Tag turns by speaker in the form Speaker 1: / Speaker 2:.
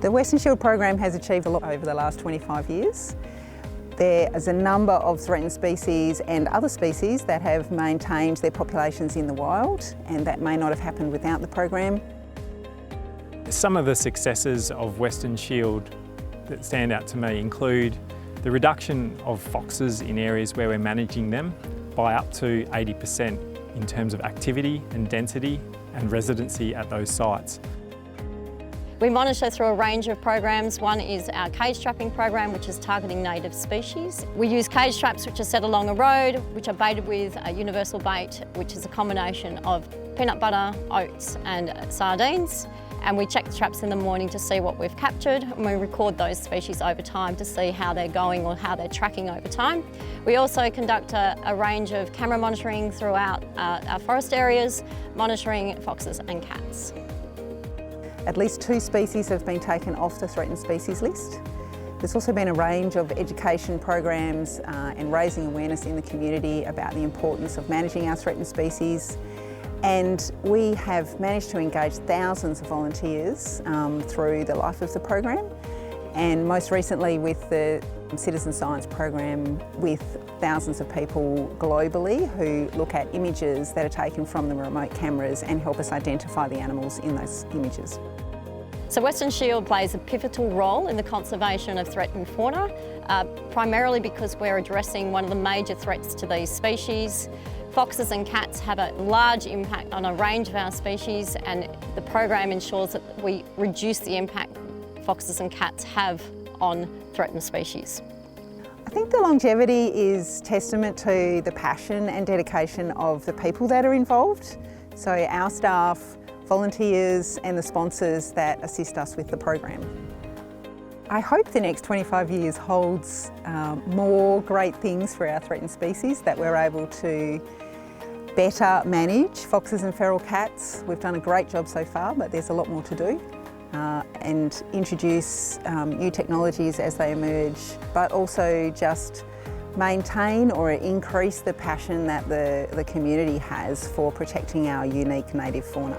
Speaker 1: The Western Shield program has achieved a lot over the last 25 years. There is a number of threatened species and other species that have maintained their populations in the wild, and that may not have happened without the program.
Speaker 2: Some of the successes of Western Shield that stand out to me include the reduction of foxes in areas where we're managing them by up to 80% in terms of activity and density and residency at those sites.
Speaker 3: We monitor through a range of programs. One is our cage trapping program, which is targeting native species. We use cage traps which are set along a road, which are baited with a universal bait, which is a combination of peanut butter, oats and sardines. And we check the traps in the morning to see what we've captured, and we record those species over time to see how they're going or how they're tracking over time. We also conduct a range of camera monitoring throughout our forest areas, monitoring foxes and cats.
Speaker 1: At least 2 species have been taken off the threatened species list. There's also been a range of education programs and raising awareness in the community about the importance of managing our threatened species. And we have managed to engage thousands of volunteers through the life of the program, and most recently with the citizen science program with thousands of people globally who look at images that are taken from the remote cameras and help us identify the animals in those images.
Speaker 3: So Western Shield plays a pivotal role in the conservation of threatened fauna, primarily because we're addressing one of the major threats to these species. Foxes and cats have a large impact on a range of our species, and the program ensures that we reduce the impact foxes and cats have on threatened species.
Speaker 1: I think the longevity is testament to the passion and dedication of the people that are involved. So our staff, volunteers and the sponsors that assist us with the program. I hope the next 25 years holds more great things for our threatened species, that we're able to better manage foxes and feral cats. We've done a great job so far, but there's a lot more to do. And introduce new technologies as they emerge, but also just maintain or increase the passion that the community has for protecting our unique native fauna.